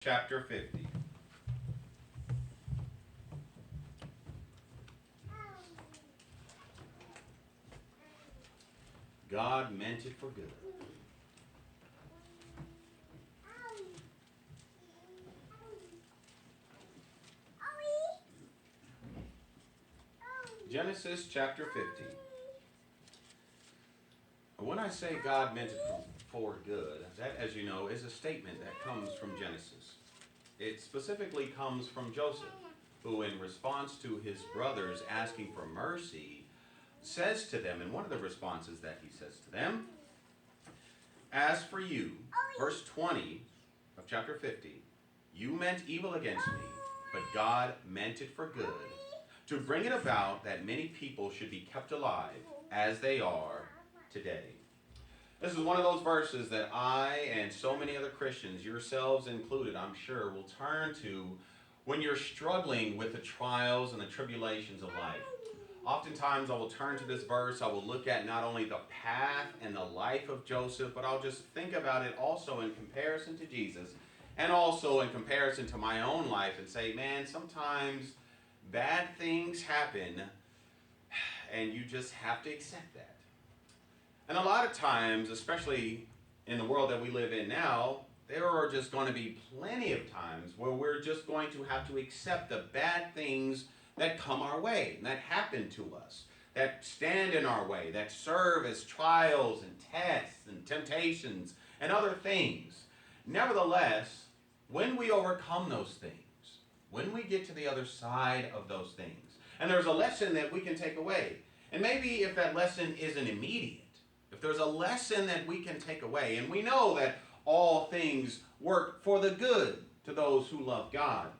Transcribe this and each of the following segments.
chapter 50. God meant it for good. Genesis chapter 50. When I say God meant it for good, that, as you know, is a statement that comes from Genesis. It specifically comes from Joseph, who, in response to his brothers asking for mercy, says to them, in one of the responses that he says to them, "As for you," verse 20 of chapter 50, "you meant evil against me, but God meant it for good, to bring it about that many people should be kept alive, as they are today." This is one of those verses that I and so many other Christians, yourselves included, I'm sure, will turn to when you're struggling with the trials and the tribulations of life. Oftentimes I will turn to this verse, I will look at not only the path and the life of Joseph, but I'll just think about it also in comparison to Jesus, and also in comparison to my own life, and say, man, sometimes bad things happen, and you just have to accept that. And a lot of times, especially in the world that we live in now, there are just going to be plenty of times where we're just going to have to accept the bad things that come our way, that happen to us, that stand in our way, that serve as trials and tests and temptations and other things. Nevertheless, when we overcome those things, when we get to the other side of those things, and there's a lesson that we can take away, and maybe if that lesson isn't immediate, if there's a lesson that we can take away, and we know that all things work for the good to those who love God,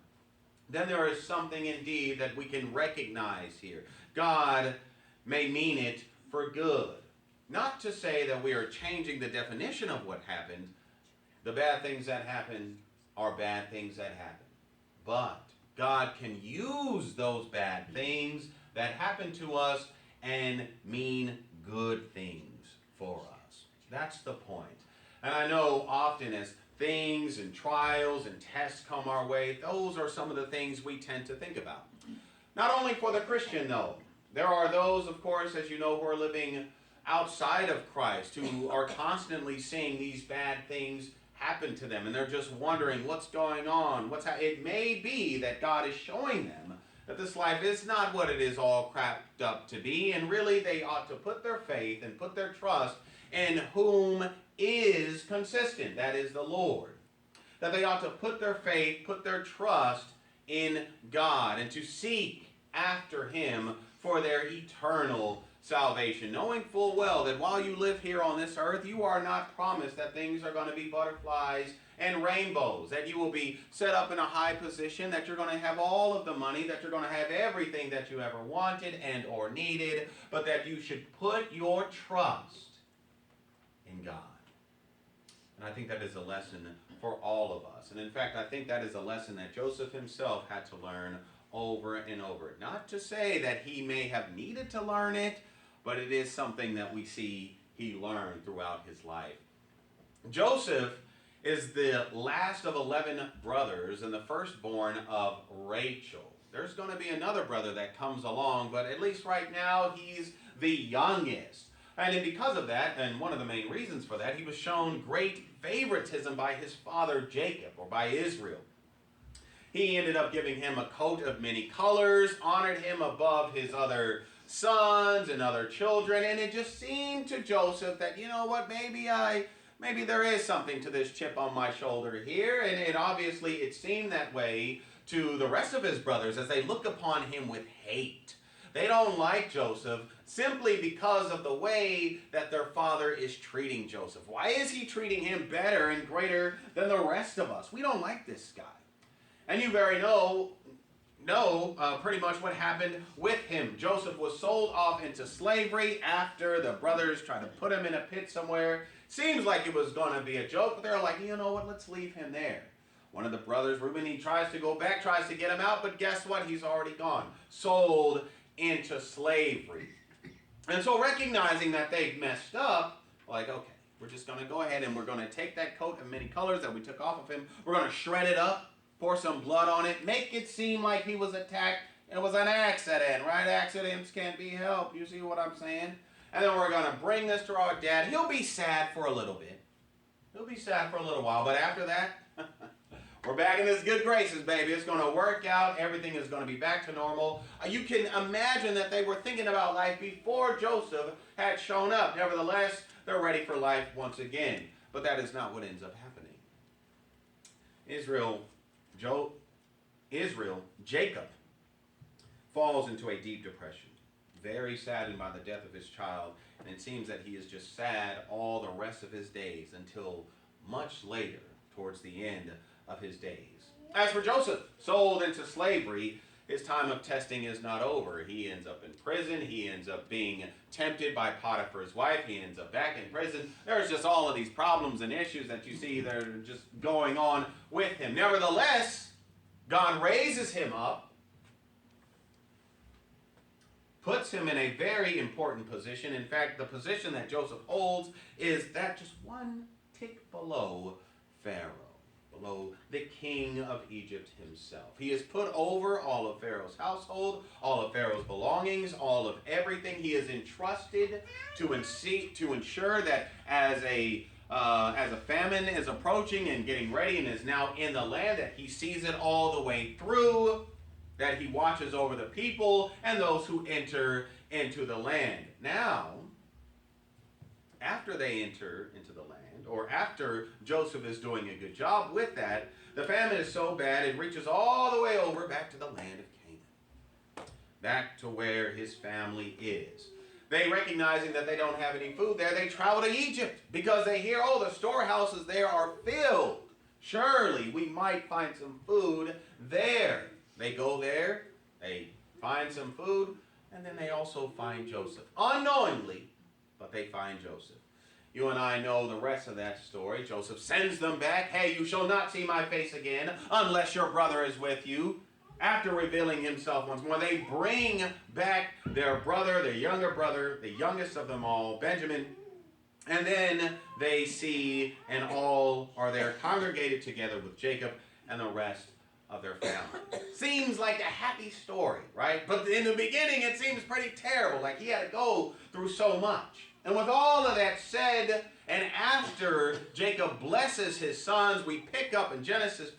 then there is something indeed that we can recognize here. God may mean it for good. Not to say that we are changing the definition of what happened. The bad things that happen are bad things that happen. But God can use those bad things that happen to us and mean good things for us. That's the point. And I know often as things and trials and tests come our way, those are some of the things we tend to think about. Not only for the Christian, though. There are those, of course, as you know, who are living outside of Christ, who are constantly seeing these bad things happen to them, and they're just wondering what's going on. It may be that God is showing them that this life is not what it is all cracked up to be, and really they ought to put their faith and put their trust in whom is consistent, that is the Lord. That they ought to put their faith, put their trust in God, and to seek after Him for their eternal salvation, knowing full well that while you live here on this earth, you are not promised that things are going to be butterflies and rainbows, that you will be set up in a high position, that you're going to have all of the money, that you're going to have everything that you ever wanted and or needed, but that you should put your trust in God. And I think that is a lesson for all of us. And in fact, I think that is a lesson that Joseph himself had to learn over and over. Not to say that he may have needed to learn it, but it is something that we see he learned throughout his life. Joseph is the last of 11 brothers and the firstborn of Rachel. There's going to be another brother that comes along, but at least right now he's the youngest. And because of that, and one of the main reasons for that, he was shown great favoritism by his father Jacob, or by Israel. He ended up giving him a coat of many colors, honored him above his other sons and other children, and it just seemed to Joseph that, you know what, maybe there is something to this chip on my shoulder here, and it seemed that way to the rest of his brothers as they look upon him with hate. They don't like Joseph simply because of the way that their father is treating Joseph. Why is he treating him better and greater than the rest of us? We don't like this guy. And you very know pretty much what happened with him. Joseph was sold off into slavery after the brothers tried to put him in a pit somewhere. Seems like it was going to be a joke, but they're like, you know what, let's leave him there. One of the brothers, Reuben, he tries to go back, tries to get him out, but guess what? He's already gone. Sold into slavery. And so recognizing that they've messed up, like, okay, We're just going to go ahead and we're going to take that coat of many colors that we took off of him. We're going to shred it up, pour some blood on it, make it seem like he was attacked. It was an accident, right? Accidents can't be helped. You see what I'm saying? And then we're going to bring this to our dad. He'll be sad for a little bit. He'll be sad for a little while. But after that, we're back in his good graces, baby. It's going to work out. Everything is going to be back to normal. You can imagine that they were thinking about life before Joseph had shown up. Nevertheless, they're ready for life once again. But that is not what ends up happening. Jacob falls into a deep depression, very saddened by the death of his child, and it seems that he is just sad all the rest of his days until much later, towards the end of his days. As for Joseph, sold into slavery, his time of testing is not over. He ends up in prison. He ends up being tempted by Potiphar's wife. He ends up back in prison. There's just all of these problems and issues that you see that are just going on with him. Nevertheless, God raises him up, puts him in a very important position. In fact, the position that Joseph holds is that just one tick below Pharaoh, below the king of Egypt himself. He is put over all of Pharaoh's household, all of Pharaoh's belongings, all of everything. He is entrusted to ensure that as a famine is approaching and getting ready and is now in the land, that he sees it all the way through, that he watches over the people and those who enter into the land. Now, after they enter into the land, or after Joseph is doing a good job with that, the famine is so bad it reaches all the way over back to the land of Canaan, back to where his family is. They, recognizing that they don't have any food there, they travel to Egypt because they hear, oh, the storehouses there are filled. Surely we might find some food there. They go there, they find some food, and then they also find Joseph. Unknowingly, but they find Joseph. You and I know the rest of that story. Joseph sends them back. Hey, you shall not see my face again unless your brother is with you. After revealing himself once more, they bring back their brother, their younger brother, the youngest of them all, Benjamin. And then they see and all are there congregated together with Jacob and the rest of their family. Seems like a happy story, right? But in the beginning, it seems pretty terrible, like he had to go through so much. And with all of that said, and after Jacob blesses his sons, we pick up in Genesis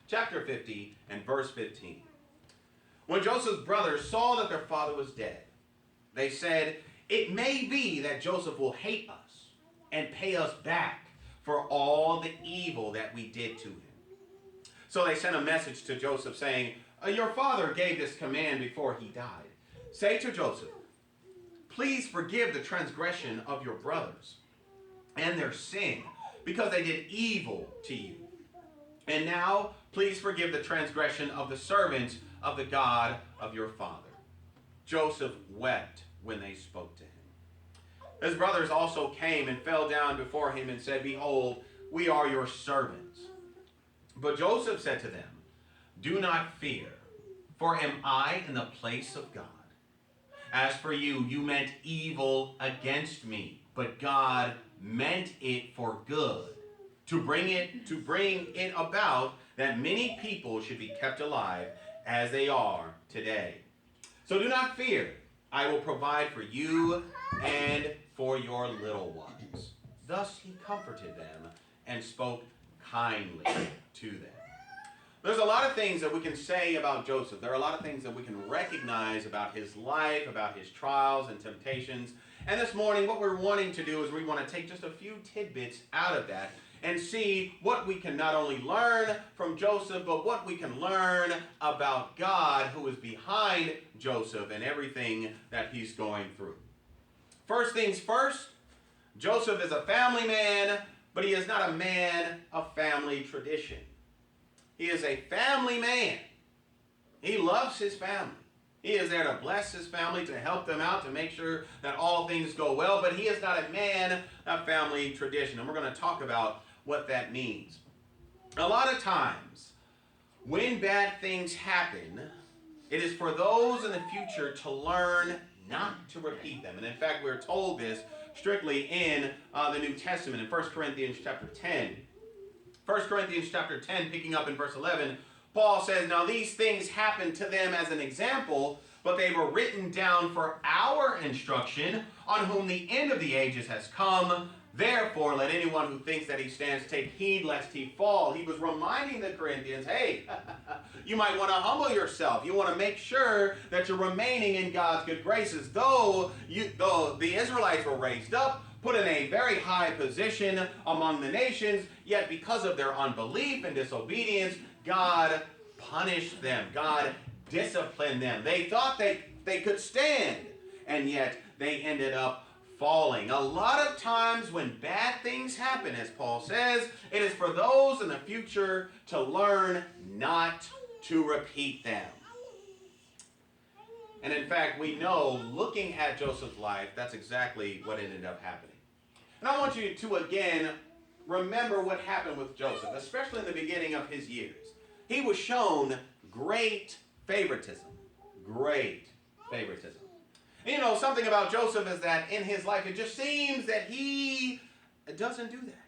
chapter 50 and verse 15. When Joseph's brothers saw that their father was dead, they said, it may be that Joseph will hate us and pay us back for all the evil that we did to him. So they sent a message to Joseph saying, your father gave this command before he died. Say to Joseph, please forgive the transgression of your brothers and their sin, because they did evil to you. And now, please forgive the transgression of the servants of the God of your father. Joseph wept when they spoke to him. His brothers also came and fell down before him and said, behold, we are your servants. But Joseph said to them, do not fear, for am I in the place of God? As for you, you meant evil against me, but God meant it for good, to bring it about that many people should be kept alive as they are today. So do not fear. I will provide for you and for your little ones. Thus he comforted them and spoke kindly to them. There's a lot of things that we can say about Joseph. There are a lot of things that we can recognize about his life, about his trials and temptations. And this morning, what we're wanting to do is we want to take just a few tidbits out of that and see what we can not only learn from Joseph, but what we can learn about God, who is behind Joseph and everything that he's going through. First things first, Joseph is a family man, but he is not a man of family tradition. He is a family man. He loves his family. He is there to bless his family, to help them out, to make sure that all things go well, but he is not a man of family tradition. And we're going to talk about what that means. A lot of times, when bad things happen, it is for those in the future to learn not to repeat them. And in fact, we're told this strictly in the New Testament in 1 Corinthians chapter 10. 1 Corinthians chapter 10, picking up in verse 11, Paul says, "Now these things happened to them as an example, but they were written down for our instruction, on whom the end of the ages has come. Therefore, let anyone who thinks that he stands take heed lest he fall." He was reminding the Corinthians, hey, you might want to humble yourself. You want to make sure that you're remaining in God's good graces. Though the Israelites were raised up, put in a very high position among the nations, yet because of their unbelief and disobedience, God punished them. God disciplined them. They thought they could stand, and yet they ended up falling. A lot of times when bad things happen, as Paul says, it is for those in the future to learn not to repeat them. And in fact, we know, looking at Joseph's life, that's exactly what ended up happening. And I want you to, again, remember what happened with Joseph, especially in the beginning of his years. He was shown great favoritism. Great favoritism. And you know, something about Joseph is that in his life, it just seems that he doesn't do that.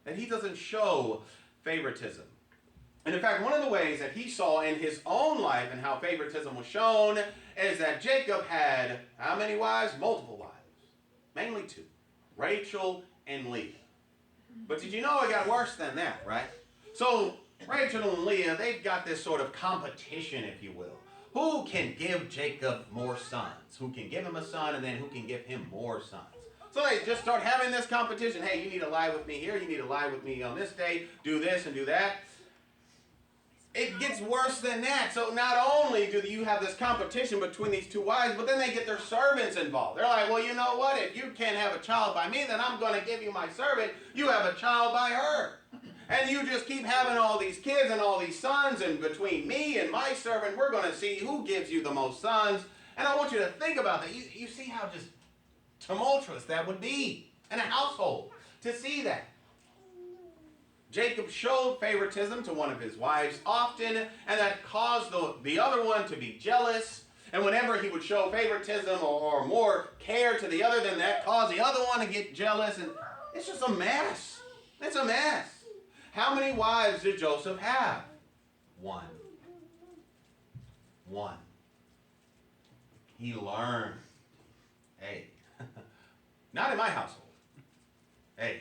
That he doesn't show favoritism. And in fact, one of the ways that he saw in his own life and how favoritism was shown is that Jacob had how many wives? Multiple wives. Mainly two. Rachel and Leah. But did you know it got worse than that, right? So Rachel and Leah, they've got this sort of competition, if you will. Who can give Jacob more sons? Who can give him a son, and then who can give him more sons? So they just start having this competition. Hey, you need to lie with me here. You need to lie with me on this day. Do this and do that. It gets worse than that. So not only do you have this competition between these two wives, but then they get their servants involved. They're like, well, you know what? If you can't have a child by me, then I'm going to give you my servant. You have a child by her. And you just keep having all these kids and all these sons, and between me and my servant, we're going to see who gives you the most sons. And I want you to think about that. You see how just tumultuous that would be in a household to see that. Jacob showed favoritism to one of his wives often, and that caused the other one to be jealous. And whenever he would show favoritism or more care to the other, then that caused the other one to get jealous. And it's just a mess. It's a mess. How many wives did Joseph have? One. One. He learned. Hey, not in my household. Hey,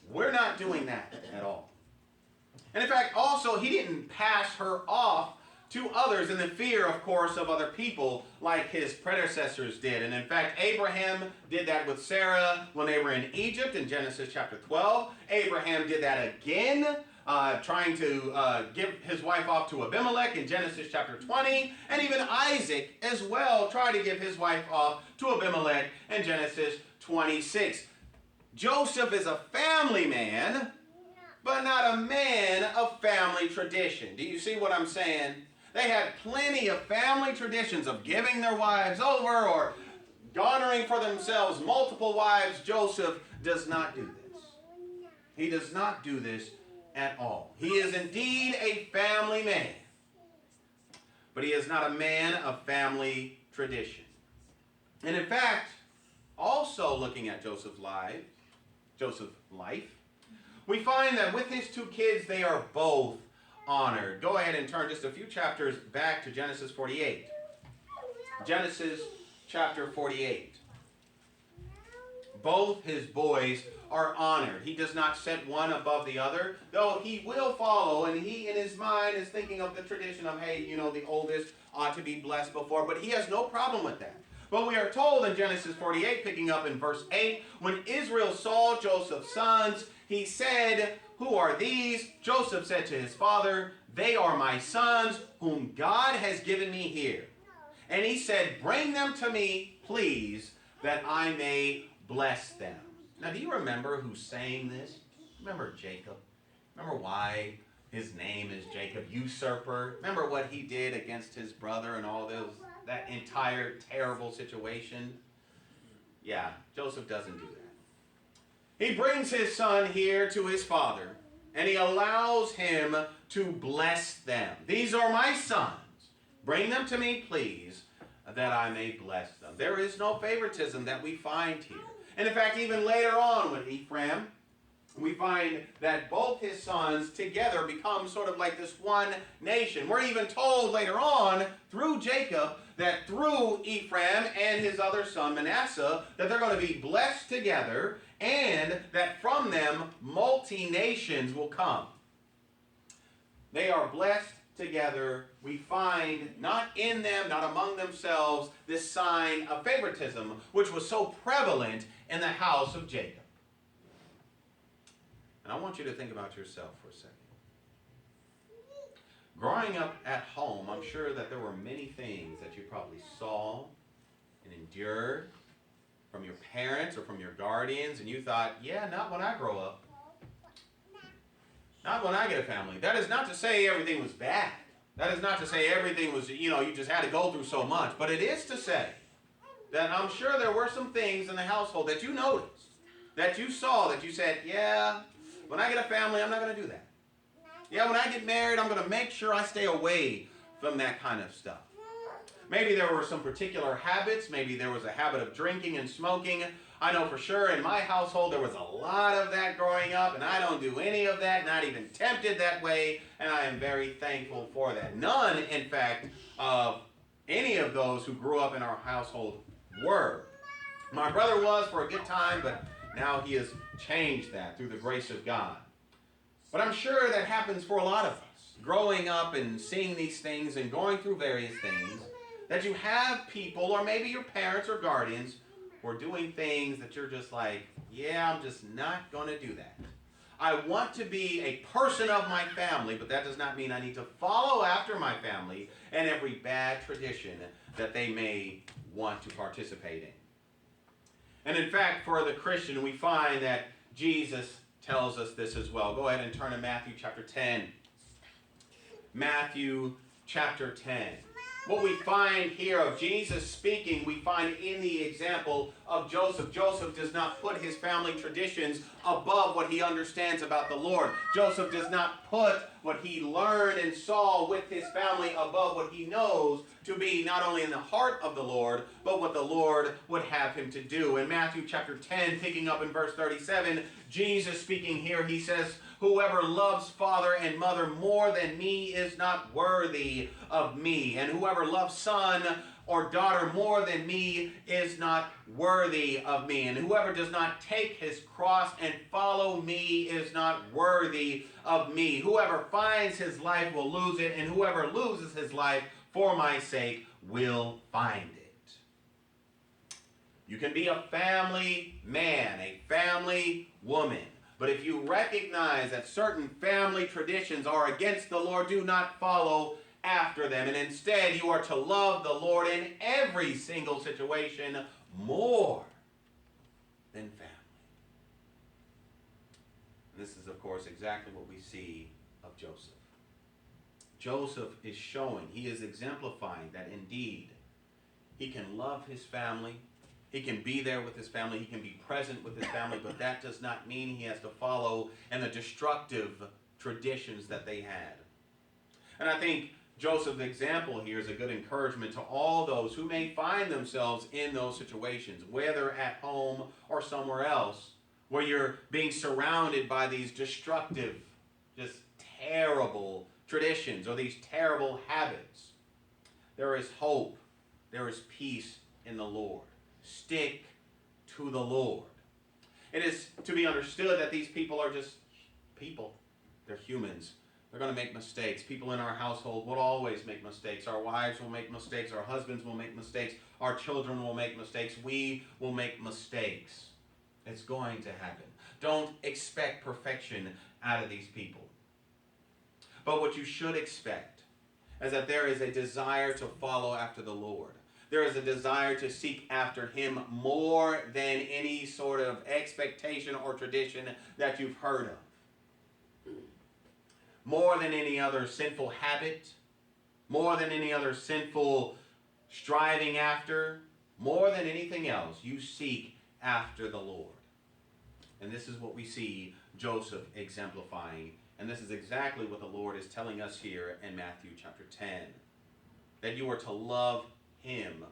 we're not doing that at all. And in fact, also, he didn't pass her off to others in the fear, of course, of other people like his predecessors did. And in fact, Abraham did that with Sarah when they were in Egypt in Genesis chapter 12. Abraham did that again, trying to give his wife off to Abimelech in Genesis chapter 20. And even Isaac as well tried to give his wife off to Abimelech in Genesis 26. Joseph is a family man, but not a man of family tradition. Do you see what I'm saying? They had plenty of family traditions of giving their wives over or garnering for themselves multiple wives. Joseph does not do this. He does not do this at all. He is indeed a family man, but he is not a man of family tradition. And in fact, also looking at Joseph's life, we find that with his two kids, they are both honored. Go ahead and turn just a few chapters back to Genesis 48. Genesis chapter 48. Both his boys are honored. He does not set one above the other, though he will follow, and he in his mind is thinking of the tradition of, hey, you know, the oldest ought to be blessed before, but he has no problem with that. But we are told in Genesis 48, picking up in verse 8, when Israel saw Joseph's sons, he said, "Who are these?" Joseph said to his father, "They are my sons, whom God has given me here." And he said, "Bring them to me, please, that I may bless them." Now, do you remember who's saying this? Remember Jacob? Remember why his name is Jacob? Usurper. Remember what he did against his brother and all that entire terrible situation? Yeah, Joseph doesn't do that. He brings his son here to his father, and he allows him to bless them. "These are my sons. Bring them to me, please, that I may bless them." There is no favoritism that we find here. And in fact, even later on with Ephraim, we find that both his sons together become sort of like this one nation. We're even told later on through Jacob that through Ephraim and his other son Manasseh that they're going to be blessed together and that from them multi-nations will come. They are blessed together. We find not in them, not among themselves, this sign of favoritism which was so prevalent in the house of Jacob. And I want you to think about yourself for a second. Growing up at home, I'm sure that there were many things that you probably saw and endured from your parents or from your guardians, and you thought, yeah, not when I grow up. Not when I get a family. That is not to say everything was bad. That is not to say everything was, you just had to go through so much. But it is to say that I'm sure there were some things in the household that you noticed, that you saw, that you said, yeah, when I get a family, I'm not going to do that. Yeah, when I get married, I'm going to make sure I stay away from that kind of stuff. Maybe there were some particular habits. Maybe there was a habit of drinking and smoking. I know for sure in my household there was a lot of that growing up, and I don't do any of that, not even tempted that way, and I am very thankful for that. None, in fact, of any of those who grew up in our household were. My brother was for a good time, but now he has changed that through the grace of God. But I'm sure that happens for a lot of us. Growing up and seeing these things and going through various things, that you have people, or maybe your parents or guardians, who are doing things that you're just like, yeah, I'm just not going to do that. I want to be a person of my family, but that does not mean I need to follow after my family and every bad tradition that they may want to participate in. And in fact, for the Christian, we find that Jesus tells us this as well. Go ahead and turn to Matthew chapter 10. Matthew chapter 10. What we find here of Jesus speaking, we find in the example of Joseph. Joseph does not put his family traditions above what he understands about the Lord. Joseph does not put what he learned and saw with his family above what he knows to be not only in the heart of the Lord, but what the Lord would have him to do. In Matthew chapter 10, picking up in verse 37, Jesus speaking here, he says, "Whoever loves father and mother more than me is not worthy of me. And whoever loves son or daughter more than me is not worthy of me. And whoever does not take his cross and follow me is not worthy of me. Whoever finds his life will lose it, and whoever loses his life for my sake will find it." You can be a family man, a family woman. But if you recognize that certain family traditions are against the Lord, do not follow after them. And instead, you are to love the Lord in every single situation more than family. And this is, of course, exactly what we see of Joseph. Joseph is showing, he is exemplifying that indeed he can love his family. He can be there with his family. He can be present with his family, but that does not mean he has to follow in the destructive traditions that they had. And I think Joseph's example here is a good encouragement to all those who may find themselves in those situations, whether at home or somewhere else, where you're being surrounded by these destructive, just terrible traditions or these terrible habits. There is hope. There is peace in the Lord. Stick to the Lord. It is to be understood that these people are just people. They're humans. They're going to make mistakes. People in our household will always make mistakes. Our wives will make mistakes. Our husbands will make mistakes. Our children will make mistakes. We will make mistakes. It's going to happen. Don't expect perfection out of these people. But what you should expect is that there is a desire to follow after the Lord. There is a desire to seek after him more than any sort of expectation or tradition that you've heard of. More than any other sinful habit, more than any other sinful striving after, more than anything else, you seek after the Lord. And this is what we see Joseph exemplifying. And this is exactly what the Lord is telling us here in Matthew chapter 10. That you are to love him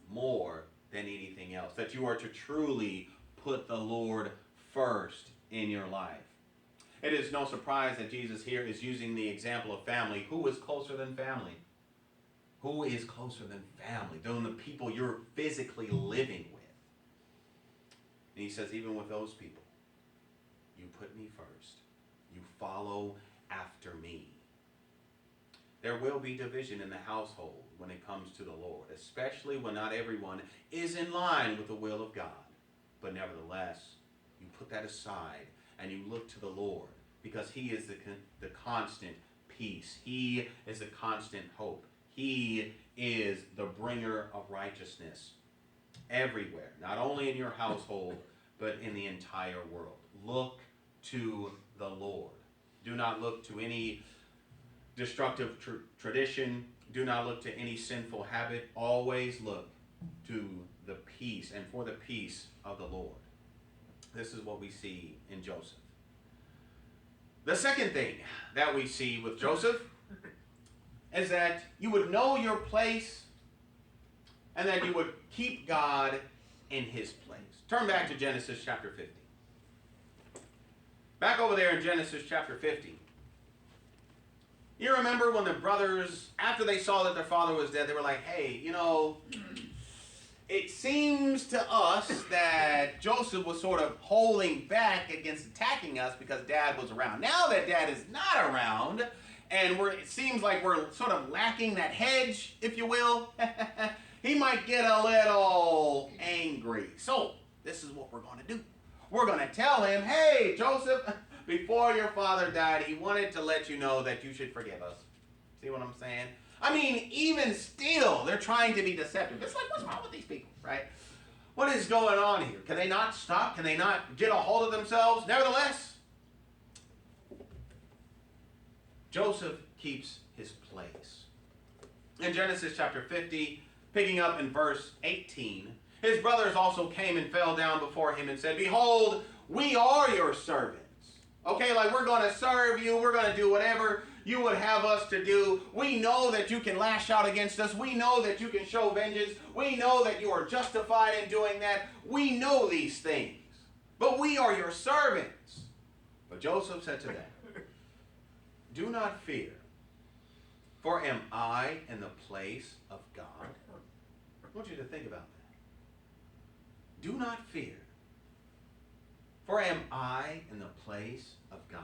more than anything else. That you are to truly put the Lord first in your life. It is no surprise that Jesus here is using the example of family. Who is closer than family? Who is closer than family? Than the people you're physically living with. And he says, even with those people, you put me first. You follow after me. There will be division in the household when it comes to the Lord, especially when not everyone is in line with the will of God. But nevertheless, you put that aside and you look to the Lord, because he is the constant peace. He is the constant hope. He is the bringer of righteousness everywhere, not only in your household, but in the entire world. Look to the Lord. Do not look to any destructive tradition. Do not look to any sinful habit. Always look to the peace and for the peace of the Lord. This is what we see in Joseph. The second thing that we see with Joseph is that you would know your place and that you would keep God in his place. Turn back to Genesis chapter 50. Back over there in Genesis chapter 50. You remember when the brothers, after they saw that their father was dead, they were like, hey, it seems to us that Joseph was sort of holding back against attacking us because Dad was around. Now that Dad is not around, and it seems like we're sort of lacking that hedge, if you will, he might get a little angry. So, this is what we're going to do. We're going to tell him, hey, Joseph, before your father died, he wanted to let you know that you should forgive us. See what I'm saying? I mean, even still, they're trying to be deceptive. It's like, what's wrong with these people, right? What is going on here? Can they not stop? Can they not get a hold of themselves? Nevertheless, Joseph keeps his place. In Genesis chapter 50, picking up in verse 18, his brothers also came and fell down before him and said, behold, we are your servants. Okay, like we're going to serve you. We're going to do whatever you would have us to do. We know that you can lash out against us. We know that you can show vengeance. We know that you are justified in doing that. We know these things. But we are your servants. But Joseph said to them, do not fear, for am I in the place of God? I want you to think about that. Do not fear, for am I in the place of God?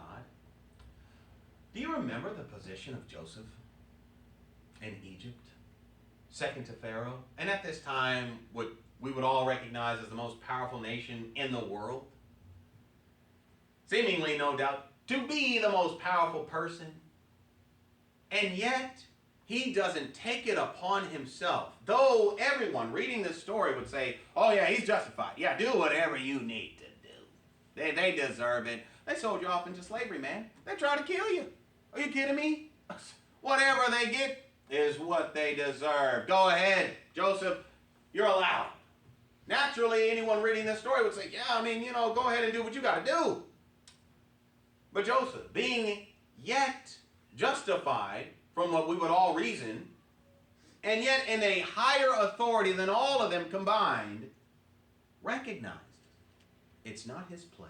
Do you remember the position of Joseph in Egypt, second to Pharaoh? And at this time, what we would all recognize as the most powerful nation in the world. Seemingly, no doubt, to be the most powerful person. And yet, he doesn't take it upon himself. Though everyone reading this story would say, oh yeah, he's justified. Yeah, do whatever you need to do. They deserve it. They sold you off into slavery, man. They tried to kill you. Are you kidding me? Whatever they get is what they deserve. Go ahead, Joseph. You're allowed. Naturally, anyone reading this story would say, yeah, go ahead and do what you got to do. But Joseph, being yet justified from what we would all reason, and yet in a higher authority than all of them combined, recognized it's not his place.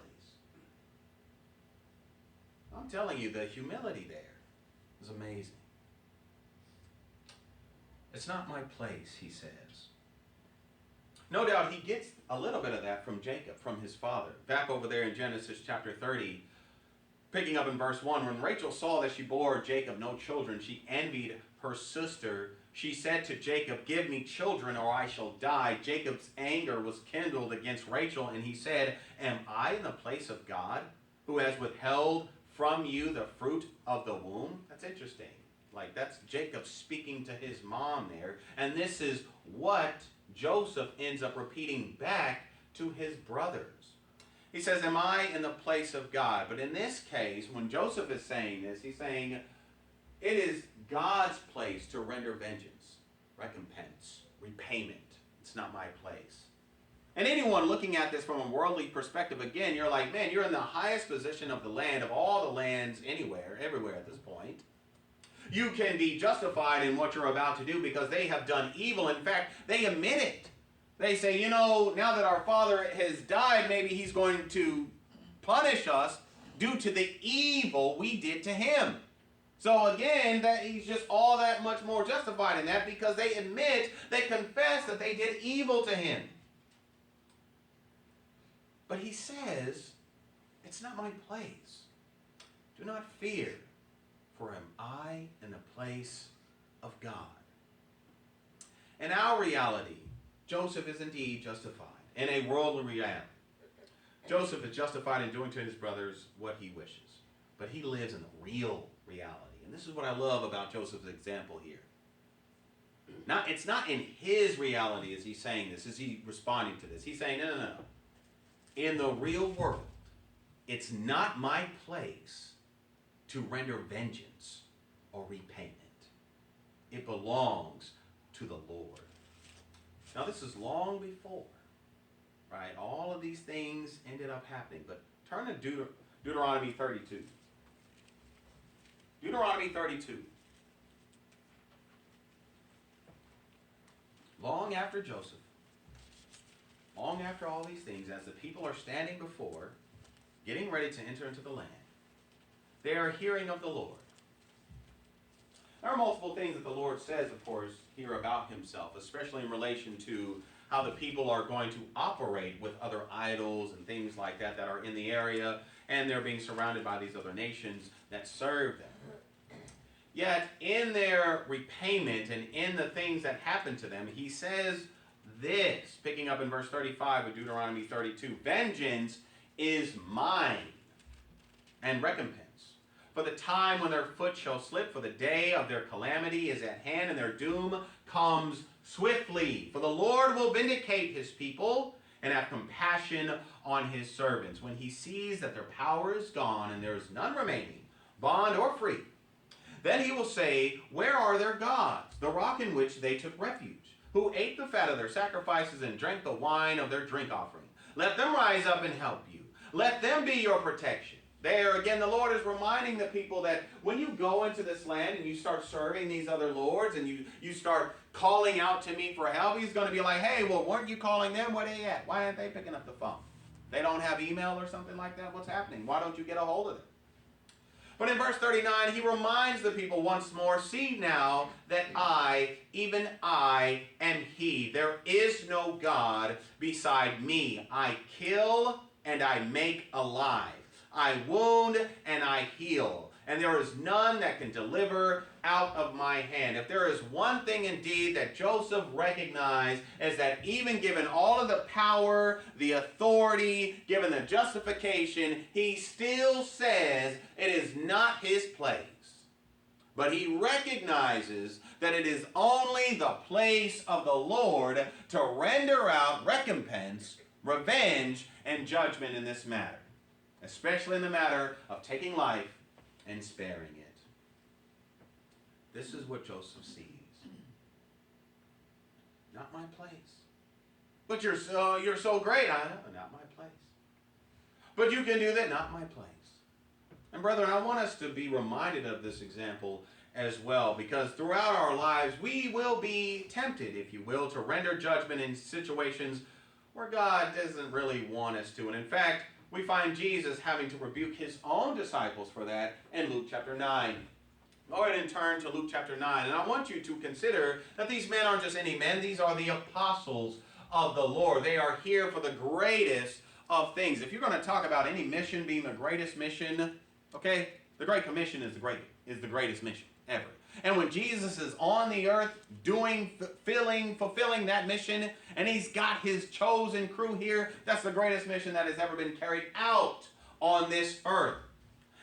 I'm telling you, the humility there is amazing. It's not my place, he says. No doubt he gets a little bit of that from Jacob, from his father. Back over there in Genesis chapter 30, picking up in verse 1, when Rachel saw that she bore Jacob no children, she envied her sister. She said to Jacob, give me children or I shall die. Jacob's anger was kindled against Rachel, and he said, am I in the place of God, who has withheld from you the fruit of the womb? That's interesting. Like, that's Jacob speaking to his mom there. And this is what Joseph ends up repeating back to his brothers. He says, am I in the place of God? But in this case, when Joseph is saying this, he's saying it is God's place to render vengeance, recompense, repayment. It's not my place. And anyone looking at this from a worldly perspective, again, you're like, man, you're in the highest position of the land, of all the lands anywhere, everywhere at this point. You can be justified in what you're about to do because they have done evil. In fact, they admit it. They say, now that our father has died, maybe he's going to punish us due to the evil we did to him. So again, that he's just all that much more justified in that because they confess that they did evil to him. But he says, it's not my place. Do not fear, for am I in the place of God. In our reality, Joseph is indeed justified in a worldly reality. Joseph is justified in doing to his brothers what he wishes. But he lives in the real reality. And this is what I love about Joseph's example here. It's not in his reality as he's saying this, is he responding to this. He's saying, no. In the real world, it's not my place to render vengeance or repayment. It belongs to the Lord. Now this is long before, right? All of these things ended up happening. But turn to Deuteronomy 32. Deuteronomy 32. Long after Joseph, long after all these things, as the people are standing before, getting ready to enter into the land, they are hearing of the Lord. There are multiple things that the Lord says, of course, here about himself, especially in relation to how the people are going to operate with other idols and things like that that are in the area, and they're being surrounded by these other nations that serve them. Yet, in their repayment and in the things that happen to them, he says this, picking up in verse 35 of Deuteronomy 32, vengeance is mine and recompense. For the time when their foot shall slip, for the day of their calamity is at hand, and their doom comes swiftly. For the Lord will vindicate his people and have compassion on his servants, when he sees that their power is gone and there is none remaining, bond or free. Then he will say, where are their gods, the rock in which they took refuge, who ate the fat of their sacrifices and drank the wine of their drink offering? Let them rise up and help you. Let them be your protection. There again, the Lord is reminding the people that when you go into this land and you start serving these other lords and you start calling out to me for help, he's going to be like, hey, well, weren't you calling them? Where they at? Why aren't they picking up the phone? They don't have email or something like that? What's happening? Why don't you get a hold of them? But in verse 39, he reminds the people once more, see now that I, even I, am he. There is no God beside me. I kill and I make alive. I wound and I heal. And there is none that can deliver out of my hand. If there is one thing indeed that Joseph recognized, is that even given all of the power, the authority, given the justification, he still says it is not his place. But he recognizes that it is only the place of the Lord to render out recompense, revenge, and judgment in this matter, especially in the matter of taking life and sparing it. This is what Joseph sees. Not my place. But you're so great. I know, not my place. But you can do that. Not my place. And brethren, I want us to be reminded of this example as well, because throughout our lives we will be tempted, if you will, to render judgment in situations where God doesn't really want us to. And in fact, we find Jesus having to rebuke his own disciples for that in Luke chapter 9. Go ahead and turn to Luke chapter 9. And I want you to consider that these men aren't just any men. These are the apostles of the Lord. They are here for the greatest of things. If you're going to talk about any mission being the greatest mission, okay, the Great Commission is the greatest mission ever. And when Jesus is on the earth fulfilling that mission, and he's got his chosen crew here, that's the greatest mission that has ever been carried out on this earth.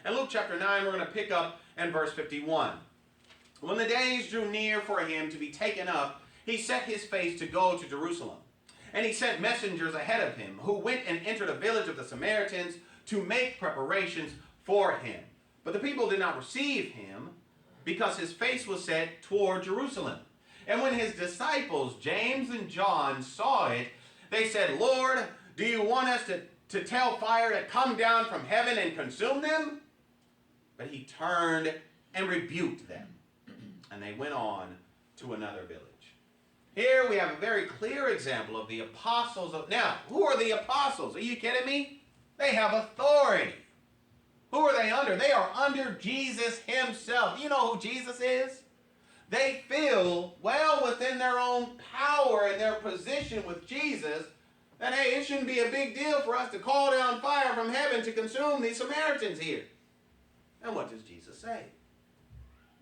In Luke chapter 9, we're going to pick up in verse 51. When the days drew near for him to be taken up, he set his face to go to Jerusalem. And he sent messengers ahead of him, who went and entered a village of the Samaritans to make preparations for him. But the people did not receive him, because his face was set toward Jerusalem. And when his disciples, James and John, saw it, they said, Lord, do you want us to tell fire to come down from heaven and consume them? But he turned and rebuked them, and they went on to another village. Here we have a very clear example of the apostles. Now, who are the apostles? Are you kidding me? They have authority. Who are they under? They are under Jesus himself. You know who Jesus is? They feel well within their own power and their position with Jesus that, hey, it shouldn't be a big deal for us to call down fire from heaven to consume these Samaritans here. And what does Jesus say?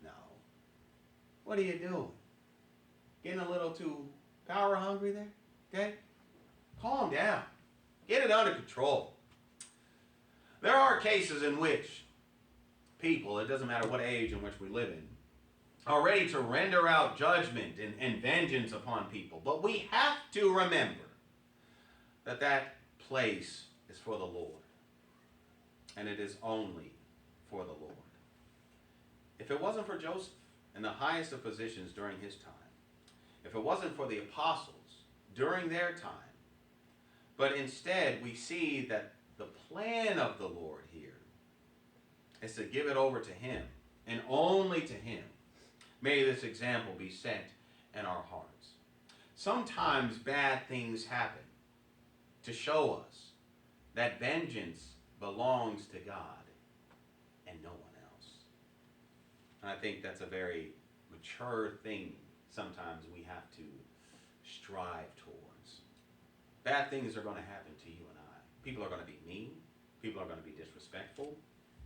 No. What are you doing? Getting a little too power hungry there? Okay? Calm down. Get it under control. There are cases in which people, it doesn't matter what age in which we live in, are ready to render out judgment and vengeance upon people. But we have to remember that that place is for the Lord. And it is only for the Lord. If it wasn't for Joseph in the highest of positions during his time, if it wasn't for the apostles during their time, but instead we see that the plan of the Lord here is to give it over to him and only to him. May this example be set in our hearts. Sometimes bad things happen to show us that vengeance belongs to God and no one else. And I think that's a very mature thing sometimes we have to strive towards. Bad things are going to happen to you and I. People are going to be mean. People are going to be disrespectful.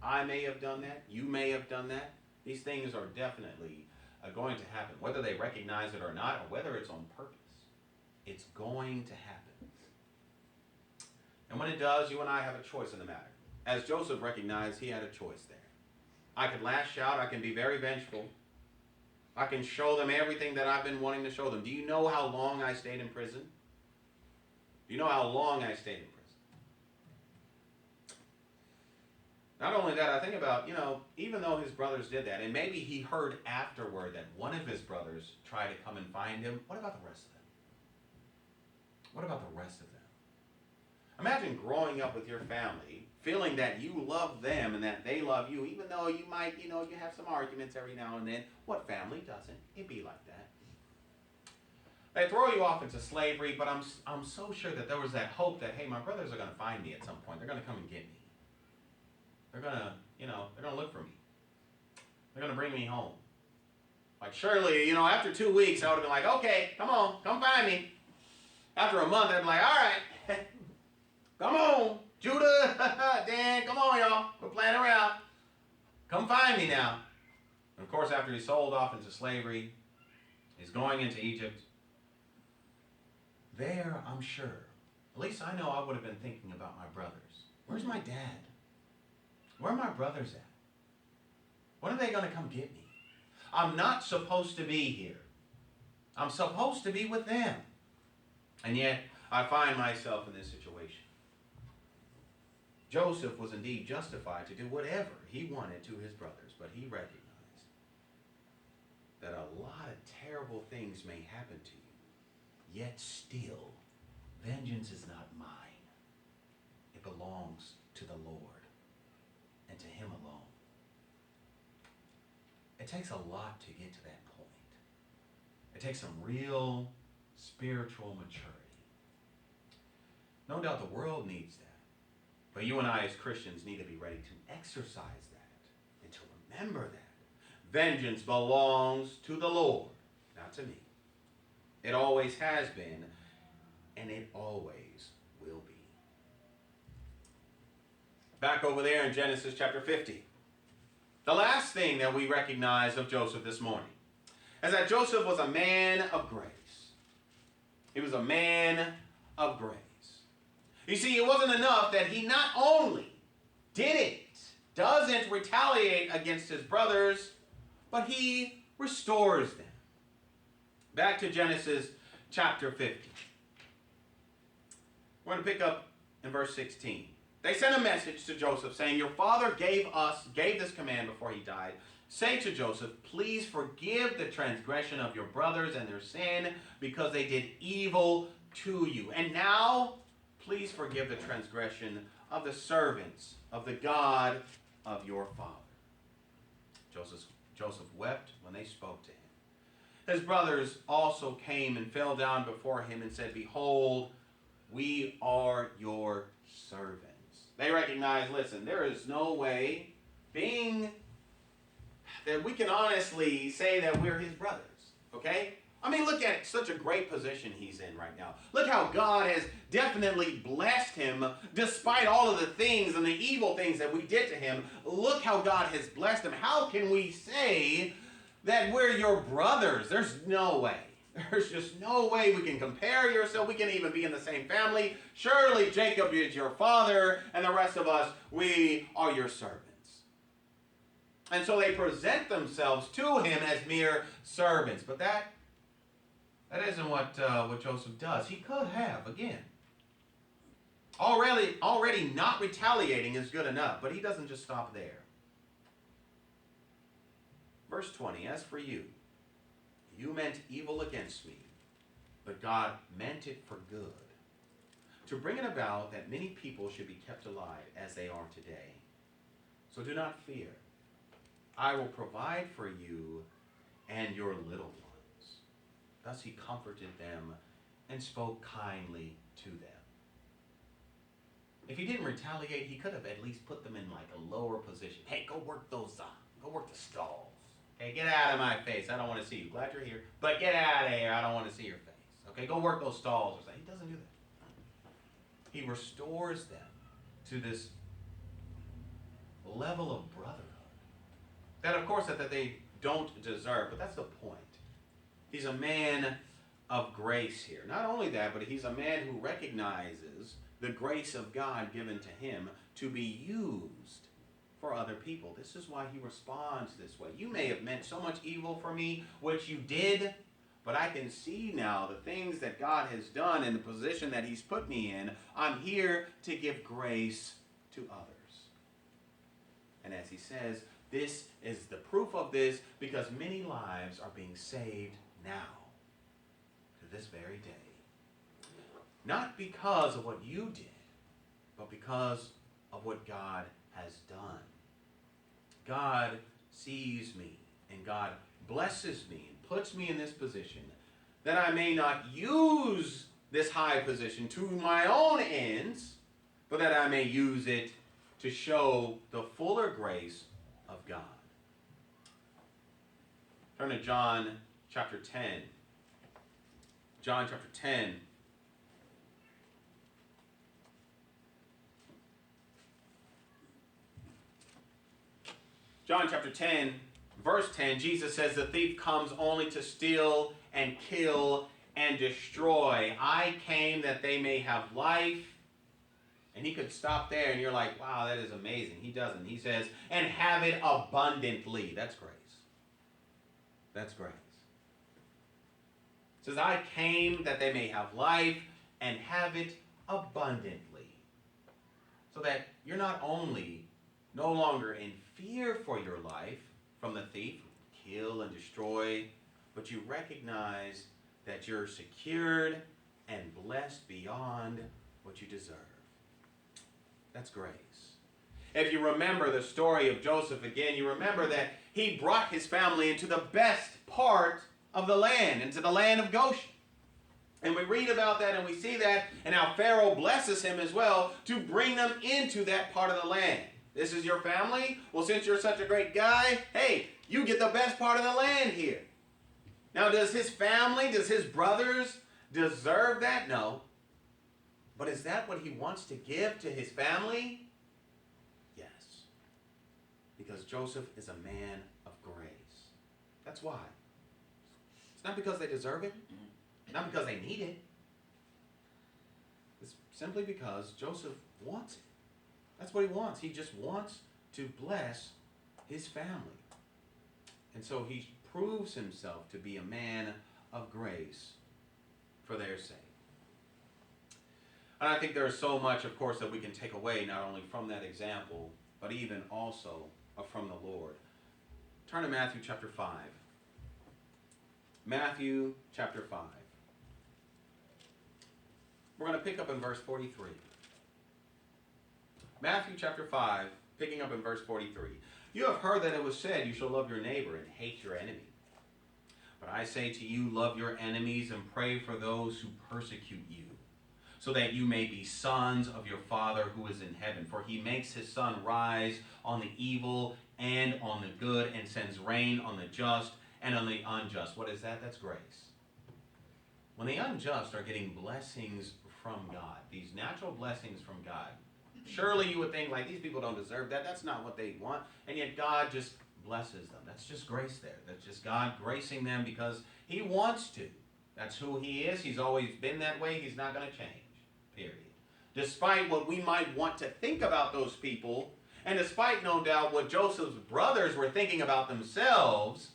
I may have done that. You may have done that. These things are definitely going to happen. Whether they recognize it or not, or whether it's on purpose, it's going to happen. And when it does, you and I have a choice in the matter. As Joseph recognized, he had a choice there. I can lash out. I can be very vengeful. I can show them everything that I've been wanting to show them. Do you know how long I stayed in prison? Do you know how long I stayed in prison? Not only that, I think about, even though his brothers did that, and maybe he heard afterward that one of his brothers tried to come and find him, what about the rest of them? What about the rest of them? Imagine growing up with your family, feeling that you love them and that they love you, even though you might, you have some arguments every now and then. What family doesn't? It'd be like that. They throw you off into slavery, but I'm so sure that there was that hope that, hey, my brothers are going to find me at some point. They're going to come and get me. They're going to, they're going to look for me. They're going to bring me home. Like surely, after 2 weeks, I would have been like, okay, come on, come find me. After a month, I'd be like, all right, come on, Judah, Dan, come on, y'all. Quit playing around. Come find me now. And of course, after he's sold off into slavery, he's going into Egypt. There, I'm sure, at least I know I would have been thinking about my brothers. Where's my dad? Where are my brothers at? When are they going to come get me? I'm not supposed to be here. I'm supposed to be with them. And yet, I find myself in this situation. Joseph was indeed justified to do whatever he wanted to his brothers, but he recognized that a lot of terrible things may happen to you, yet still, vengeance is not mine. It belongs to the Lord and to him alone. It takes a lot to get to that point. It takes some real spiritual maturity. No doubt the world needs that. But you and I as Christians need to be ready to exercise that and to remember that. Vengeance belongs to the Lord, not to me. It always has been, and it always will be. Back over there in Genesis chapter 50. The last thing that we recognize of Joseph this morning is that Joseph was a man of grace. He was a man of grace. You see, it wasn't enough that he not only doesn't retaliate against his brothers, but he restores them. Back to Genesis chapter 50. We're going to pick up in verse 16. They sent a message to Joseph saying, your father gave this command before he died. Say to Joseph, please forgive the transgression of your brothers and their sin because they did evil to you. And now, please forgive the transgression of the servants of the God of your father. Joseph wept when they spoke to him. His brothers also came and fell down before him and said, "Behold, we are your servants." They recognize, listen, there is no way being that we can honestly say that we're his brothers. Okay? I mean, look at such a great position he's in right now. Look how God has definitely blessed him despite all of the things and the evil things that we did to him. Look how God has blessed him. How can we say that we're your brothers? There's no way. There's just no way we can compare yourself. We can even be in the same family. Surely Jacob is your father, and the rest of us, we are your servants. And so they present themselves to him as mere servants. But that isn't what Joseph does. He could have, again. Already not retaliating is good enough, but he doesn't just stop there. Verse 20, as for you, you meant evil against me, but God meant it for good, to bring it about that many people should be kept alive as they are today. So do not fear. I will provide for you and your little ones. Thus he comforted them and spoke kindly to them. If he didn't retaliate, he could have at least put them in like a lower position. Hey, go work the stalls. Okay, get out of my face. I don't want to see you. Glad you're here, but get out of here. I don't want to see your face. Okay, go work those stalls or something. He doesn't do that. He restores them to this level of brotherhood. That, of course, that they don't deserve, but that's the point. He's a man of grace here. Not only that, but he's a man who recognizes the grace of God given to him to be used for other people. This is why he responds this way. You may have meant so much evil for me, which you did, but I can see now the things that God has done in the position that he's put me in. I'm here to give grace to others. And as he says, this is the proof of this because many lives are being saved now, to this very day. Not because of what you did, but because of what God has done. God sees me, and God blesses me and puts me in this position that I may not use this high position to my own ends, but that I may use it to show the fuller grace of God. Turn to John chapter 10. John chapter 10. John chapter 10, verse 10, Jesus says, the thief comes only to steal and kill and destroy. I came that they may have life. And he could stop there and you're like, wow, that is amazing. He doesn't. He says, and have it abundantly. That's grace. That's grace. It says, I came that they may have life and have it abundantly. So that you're not only no longer in fear for your life from the thief, kill and destroy, but you recognize that you're secured and blessed beyond what you deserve. That's grace. If you remember the story of Joseph again, you remember that he brought his family into the best part of the land, into the land of Goshen. And we read about that and we see that, and how Pharaoh blesses him as well to bring them into that part of the land. This is your family? Well, since you're such a great guy, hey, you get the best part of the land here. Now, does his family, does his brothers deserve that? No. But is that what he wants to give to his family? Yes. Because Joseph is a man of grace. That's why. It's not because they deserve it. Not because they need it. It's simply because Joseph wants it. That's what he wants. He just wants to bless his family. And so he proves himself to be a man of grace for their sake. And I think there's so much, of course, that we can take away not only from that example, but even also from the Lord. Turn to Matthew chapter 5. Matthew chapter 5. We're going to pick up in verse 43. Matthew chapter 5, picking up in verse 43. You have heard that it was said, you shall love your neighbor and hate your enemy. But I say to you, love your enemies and pray for those who persecute you, so that you may be sons of your Father who is in heaven. For he makes his sun rise on the evil and on the good, and sends rain on the just and on the unjust. What is that? That's grace. When the unjust are getting blessings from God, these natural blessings from God, surely you would think, like, these people don't deserve that. That's not what they want. And yet God just blesses them. That's just grace there. That's just God gracing them because he wants to. That's who he is. He's always been that way. He's not going to change. Period. Despite what we might want to think about those people, and despite, no doubt, what Joseph's brothers were thinking about themselves,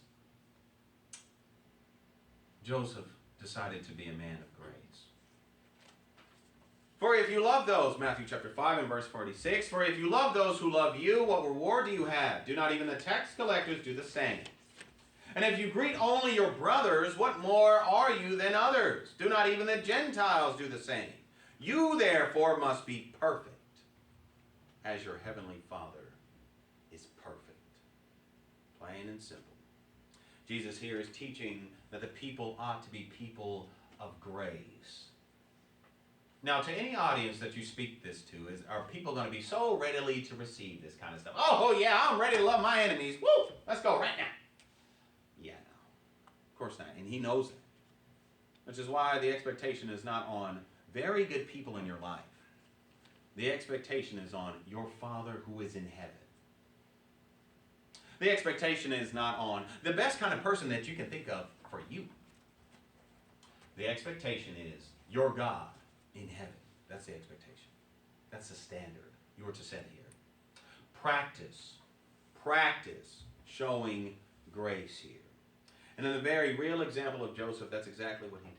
Joseph decided to be a man of grace. For if you love those, Matthew chapter 5 and verse 46, for if you love those who love you, what reward do you have? Do not even the tax collectors do the same? And if you greet only your brothers, what more are you than others? Do not even the Gentiles do the same? You therefore must be perfect, as your heavenly Father is perfect. Plain and simple. Jesus here is teaching that the people ought to be people of grace. Now, to any audience that you speak this to, are people going to be so readily to receive this kind of stuff? Oh yeah, I'm ready to love my enemies. Woo! Let's go right now. Yeah, no. Of course not. And he knows it. Which is why the expectation is not on very good people in your life. The expectation is on your Father who is in heaven. The expectation is not on the best kind of person that you can think of for you. The expectation is your God in heaven. That's the expectation. That's the standard you are to set here. Practice showing grace here. And in the very real example of Joseph, that's exactly what he does.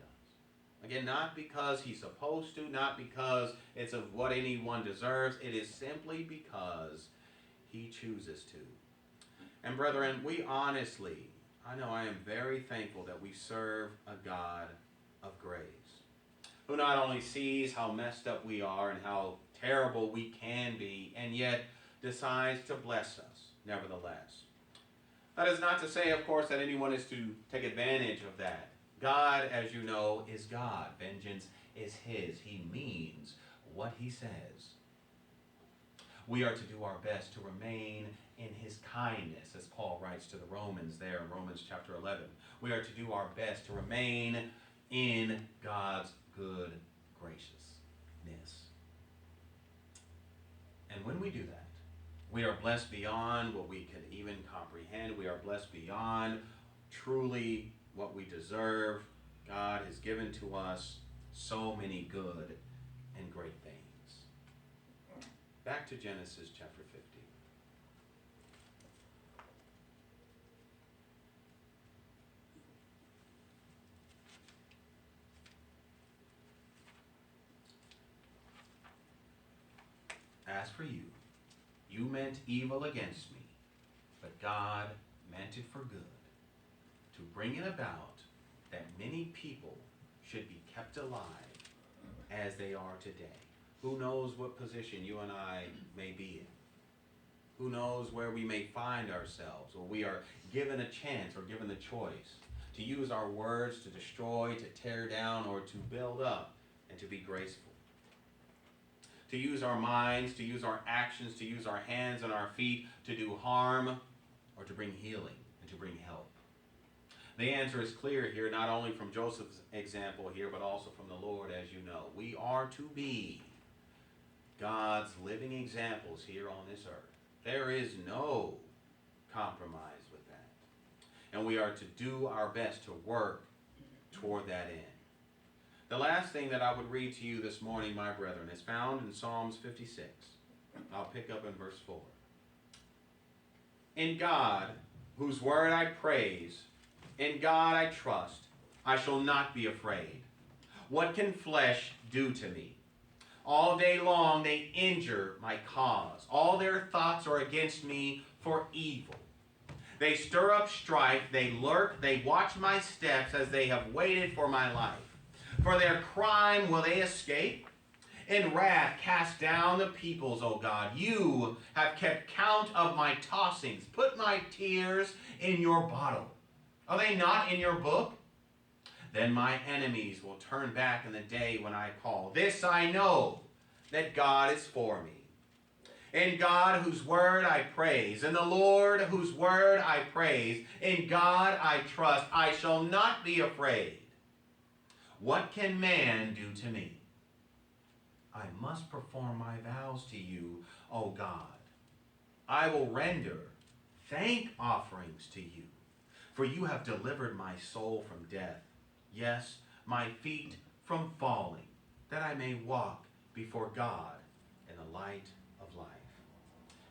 Again, not because he's supposed to, not because it's of what anyone deserves. It is simply because he chooses to. And brethren, we honestly, I know I am very thankful that we serve a God of grace, who not only sees how messed up we are and how terrible we can be, and yet decides to bless us nevertheless. That is not to say, of course, that anyone is to take advantage of that. God, as you know, is God. Vengeance is his. He means what he says. We are to do our best to remain in his kindness, as Paul writes to the Romans there in Romans chapter 11. We are to do our best to remain in God's good graciousness. And when we do that, we are blessed beyond what we can even comprehend. We are blessed beyond truly what we deserve. God has given to us so many good and great things. Back to Genesis chapter 50. As for you, you meant evil against me, but God meant it for good, to bring it about that many people should be kept alive as they are today. Who knows what position you and I may be in? Who knows where we may find ourselves, or we are given a chance or given the choice to use our words to destroy, to tear down, or to build up and to be graceful. To use our minds, to use our actions, to use our hands and our feet to do harm or to bring healing and to bring help. The answer is clear here, not only from Joseph's example here, but also from the Lord, as you know. We are to be God's living examples here on this earth. There is no compromise with that. And we are to do our best to work toward that end. The last thing that I would read to you this morning, my brethren, is found in Psalms 56. I'll pick up in verse 4. In God, whose word I praise, in God I trust, I shall not be afraid. What can flesh do to me? All day long they injure my cause. All their thoughts are against me for evil. They stir up strife, they lurk, they watch my steps as they have waited for my life. For their crime will they escape? In wrath cast down the peoples, O God. You have kept count of my tossings. Put my tears in your bottle. Are they not in your book? Then my enemies will turn back in the day when I call. This I know, that God is for me. In God whose word I praise, in the Lord whose word I praise, in God I trust, I shall not be afraid. What can man do to me? I must perform my vows to you, O God. I will render thank offerings to you, for you have delivered my soul from death, yes, my feet from falling, that I may walk before God in the light of life.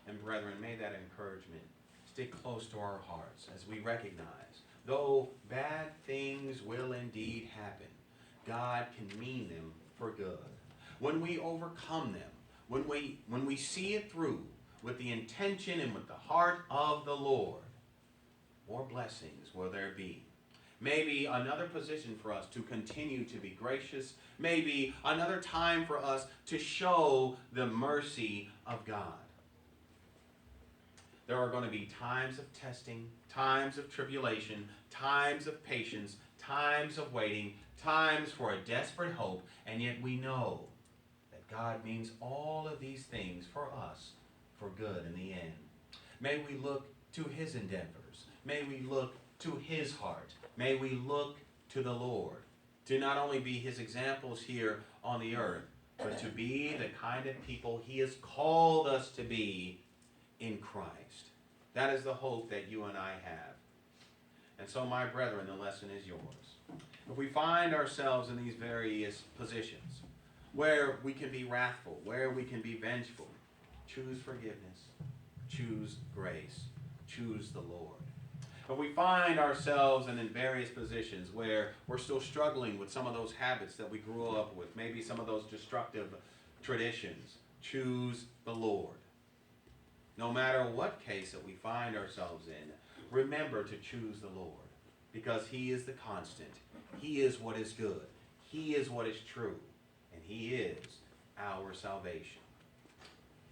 And brethren, may that encouragement stick close to our hearts as we recognize, though bad things will indeed happen, God can mean them for good. When we overcome them, when we see it through with the intention and with the heart of the Lord, more blessings will there be. Maybe another position for us to continue to be gracious. Maybe another time for us to show the mercy of God. There are going to be times of testing, times of tribulation, times of patience, times of waiting, times for a desperate hope, and yet we know that God means all of these things for us for good in the end. May we look to his endeavors. May we look to his heart. May we look to the Lord to not only be his examples here on the earth, but to be the kind of people he has called us to be in Christ. That is the hope that you and I have. And so, my brethren, the lesson is yours. If we find ourselves in these various positions where we can be wrathful, where we can be vengeful, choose forgiveness, choose grace, choose the Lord. If we find ourselves in various positions where we're still struggling with some of those habits that we grew up with, maybe some of those destructive traditions, choose the Lord. No matter what case that we find ourselves in, remember to choose the Lord, because he is the constant. He is what is good. He is what is true. And he is our salvation.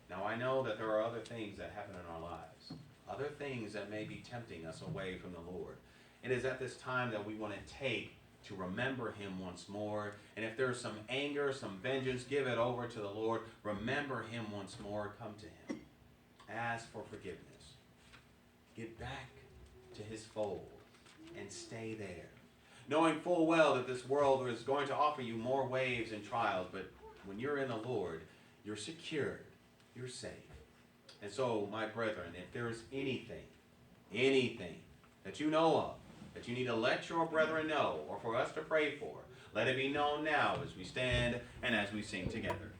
Now, I know that there are other things that happen in our lives, other things that may be tempting us away from the Lord. It is at this time that we want to take to remember him once more. And if there's some anger, some vengeance, give it over to the Lord. Remember him once more. Come to him. Ask for forgiveness. Get back to his fold and stay there, knowing full well that this world is going to offer you more waves and trials, but when you're in the Lord, you're secured, you're safe. And so, my brethren, if there is anything that you know of, that you need to let your brethren know, or for us to pray for, let it be known now as we stand and as we sing together.